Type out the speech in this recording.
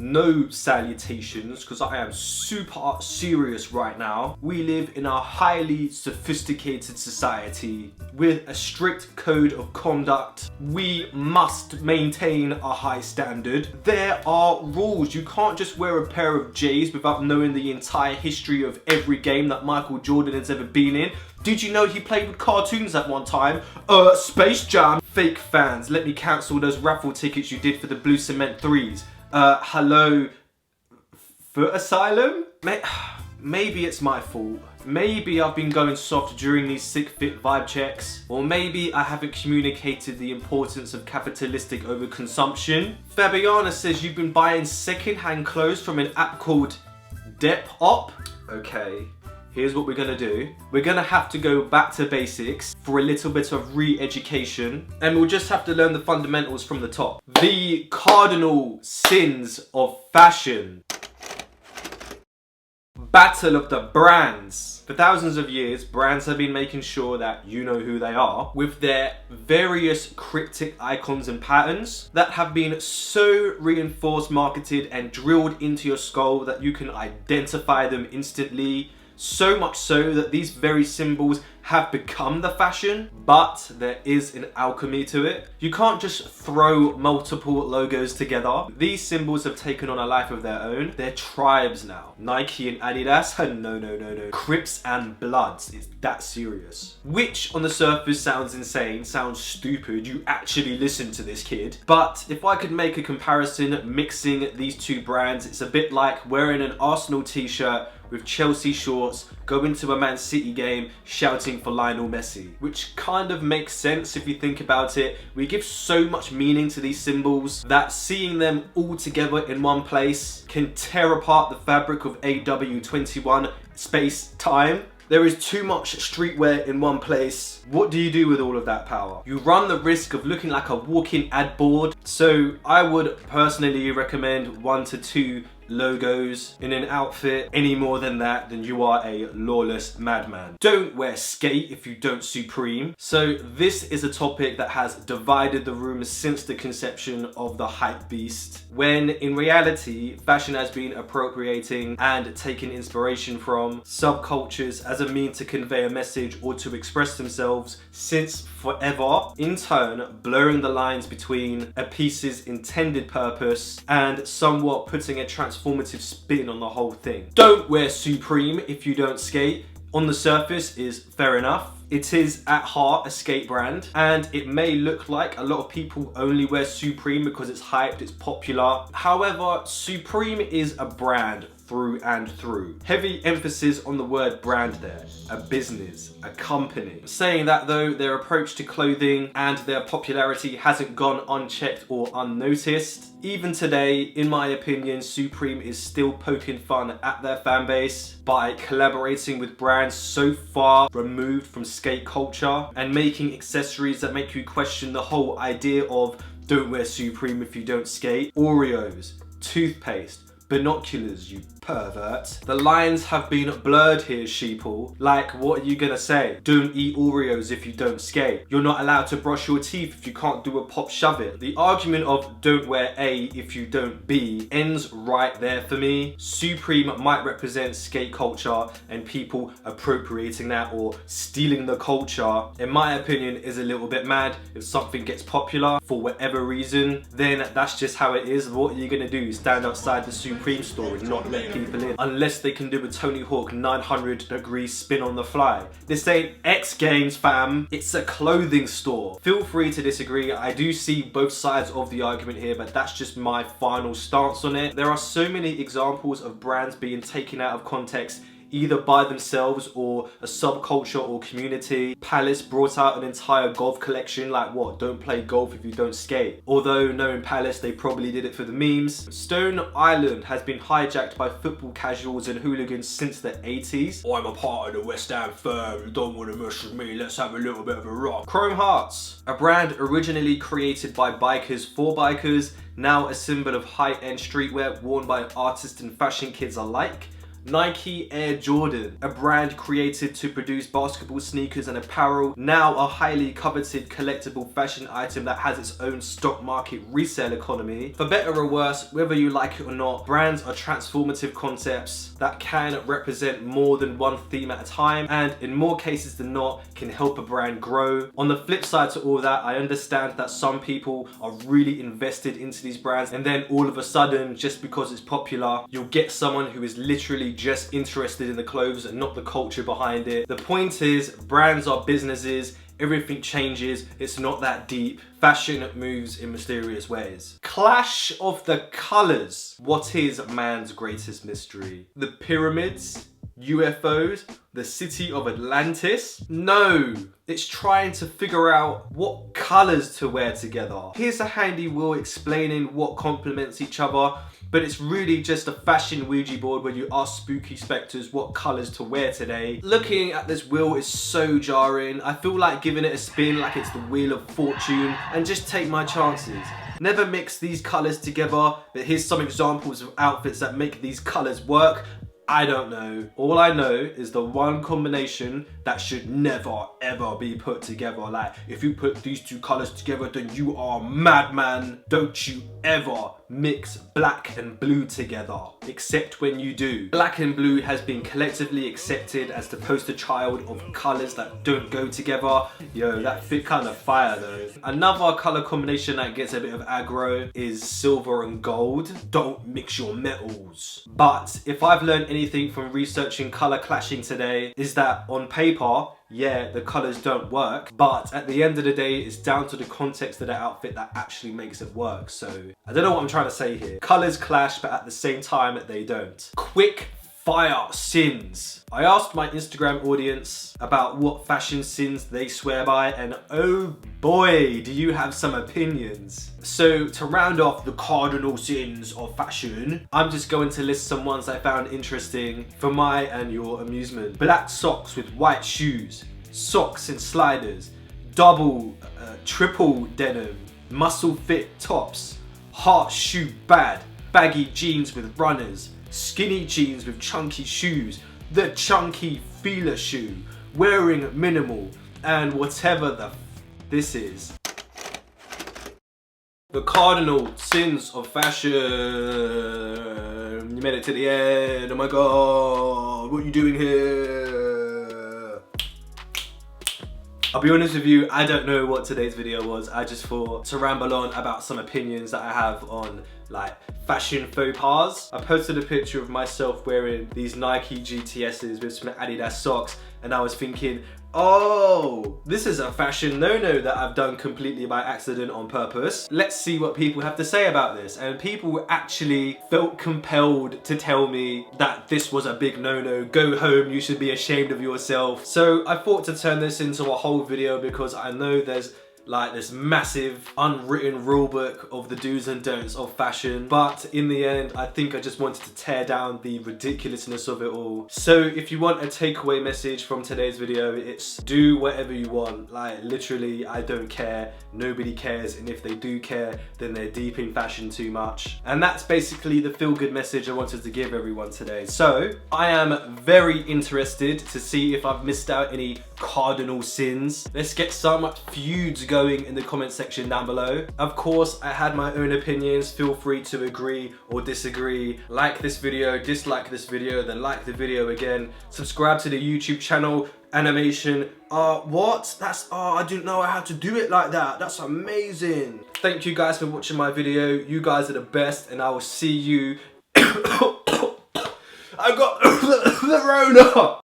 no salutations, because I am super serious right now. We live in a highly sophisticated society with a strict code of conduct. We must maintain a high standard. There are rules. You can't just wear a pair of J's without knowing the entire history of every game that Michael Jordan has ever been in. Did you know he played with cartoons at one time? Space Jam. Fake fans, let me cancel those raffle tickets you did for the Blue Cement 3s. Hello, Foot Asylum? Maybe it's my fault. Maybe I've been going soft during these sick fit vibe checks. Or maybe I haven't communicated the importance of capitalistic overconsumption. Fabiana says you've been buying second-hand clothes from an app called Depop. Okay. Here's what we're gonna do. We're gonna have to go back to basics for a little bit of re-education, and we'll just have to learn the fundamentals from the top. The cardinal sins of fashion. Battle of the brands. For thousands of years, brands have been making sure that you know who they are with their various cryptic icons and patterns that have been so reinforced, marketed, and drilled into your skull that you can identify them instantly. So much so that these very symbols have become the fashion, but there is an alchemy to it. You can't just throw multiple logos together. These symbols have taken on a life of their own. They're tribes now. Nike and Adidas, no. Crips and Bloods, it's that serious. Which on the surface sounds insane, sounds stupid. You actually listen to this kid. But if I could make a comparison mixing these two brands, it's a bit like wearing an Arsenal t-shirt with Chelsea shorts, going to a Man City game shouting for Lionel Messi. Which kind of makes sense if you think about it. We give so much meaning to these symbols that seeing them all together in one place can tear apart the fabric of AW21 space-time. There is too much streetwear in one place. What do you do with all of that power? You run the risk of looking like a walking ad board. So I would personally recommend 1 to 2 logos in an outfit. Any more than that, then you are a lawless madman. Don't wear skate if you don't supreme. So this is a topic that has divided the room since the conception of the hype beast, when in reality fashion has been appropriating and taking inspiration from subcultures as a means to convey a message or to express themselves since forever, in turn blurring the lines between a piece's intended purpose and somewhat putting a transformative spin on the whole thing. Don't wear Supreme if you don't skate. On the surface is fair enough. It is at heart a skate brand, and it may look like a lot of people only wear Supreme because it's hyped, it's popular. However, Supreme is a brand through and through. Heavy emphasis on the word brand there. A business, a company. Saying that though, their approach to clothing and their popularity hasn't gone unchecked or unnoticed. Even today, in my opinion, Supreme is still poking fun at their fan base by collaborating with brands so far removed from skate culture and making accessories that make you question the whole idea of don't wear Supreme if you don't skate. Oreos, toothpaste, binoculars, you pervert. The lines have been blurred here, sheeple. Like, what are you gonna say? Don't eat Oreos if you don't skate. You're not allowed to brush your teeth if you can't do a pop shove it. The argument of don't wear A if you don't B ends right there for me. Supreme might represent skate culture and people appropriating that or stealing the culture. In my opinion, is a little bit mad. If something gets popular for whatever reason, then that's just how it is. What are you gonna do? Stand outside the Supreme store and not let people in, unless they can do a Tony Hawk 900-degree spin on the fly. This ain't X Games, fam. It's a clothing store. Feel free to disagree. I do see both sides of the argument here, but that's just my final stance on it. There are so many examples of brands being taken out of context, either by themselves or a subculture or community. Palace brought out an entire golf collection, like what, don't play golf if you don't skate. Although knowing Palace, they probably did it for the memes. Stone Island has been hijacked by football casuals and hooligans since the 80s. I'm a part of the West Ham firm, you don't want to mess with me, let's have a little bit of a rock. Chrome Hearts, a brand originally created by bikers for bikers, now a symbol of high-end streetwear worn by artists and fashion kids alike. Nike Air Jordan, a brand created to produce basketball sneakers and apparel, now a highly coveted collectible fashion item that has its own stock market resale economy. For better or worse, whether you like it or not, brands are transformative concepts that can represent more than one theme at a time, and in more cases than not, can help a brand grow. On the flip side to all that, I understand that some people are really invested into these brands, and then all of a sudden, just because it's popular, you'll get someone who is literally just interested in the clothes and not the culture behind it. The point is, brands are businesses, everything changes, it's not that deep. Fashion moves in mysterious ways. Clash of the colours. What is man's greatest mystery? The pyramids? UFOs? The city of Atlantis? No, it's trying to figure out what colours to wear together. Here's a handy wheel explaining what complements each other, but it's really just a fashion Ouija board where you ask spooky spectres what colours to wear today. Looking at this wheel is so jarring. I feel like giving it a spin like it's the Wheel of Fortune and just take my chances. Never mix these colours together, but here's some examples of outfits that make these colours work. I don't know. All I know is the one combination that should never ever be put together. Like, if you put these two colours together, then you are madman. Don't you ever mix black and blue together, except when you do. Black and blue has been collectively accepted as the poster child of colours that don't go together. Yo, that fit kind of fire though. Another colour combination that gets a bit of aggro is silver and gold. Don't mix your metals. But if I've learned anything from researching colour clashing today, is that on paper, yeah, the colours don't work, but at the end of the day, it's down to the context of the outfit that actually makes it work. So I don't know what I'm trying to say here. Colours clash, but at the same time, they don't. Quick fire sins. I asked my Instagram audience about what fashion sins they swear by, and oh boy, do you have some opinions. So to round off the cardinal sins of fashion, I'm just going to list some ones I found interesting for my and your amusement. Black socks with white shoes, socks and sliders, double, triple denim, muscle fit tops, heart shoe bad, baggy jeans with runners, skinny jeans with chunky shoes, the chunky feeler shoe, wearing minimal, and whatever the this is. The cardinal sins of fashion. You made it to the end. Oh my god, what are you doing here? I'll be honest with you, I don't know what today's video was. I just thought to ramble on about some opinions that I have on like fashion faux pas. I posted a picture of myself wearing these Nike GTS's with some Adidas socks, and I was thinking, oh, this is a fashion no-no that I've done completely by accident on purpose. Let's see what people have to say about this. And people actually felt compelled to tell me that this was a big no-no. Go home, you should be ashamed of yourself. So I thought to turn this into a whole video because I know there's like this massive unwritten rule book of the do's and don'ts of fashion, but in the end I think I just wanted to tear down the ridiculousness of it all. So if you want a takeaway message from today's video, it's do whatever you want. Like literally, I don't care, nobody cares, and if they do care, then they're deep in fashion too much. And that's basically the feel-good message I wanted to give everyone today. So I am very interested to see if I've missed out any cardinal sins. Let's get some feuds going in the comment section down below. Of course, I had my own opinions. Feel free to agree or disagree. Like this video, dislike this video, then like the video again. Subscribe to the YouTube channel. Animation. What? I didn't know I had to do it like that. That's amazing. Thank you guys for watching my video. You guys are the best, and I will see you. I got the Rona.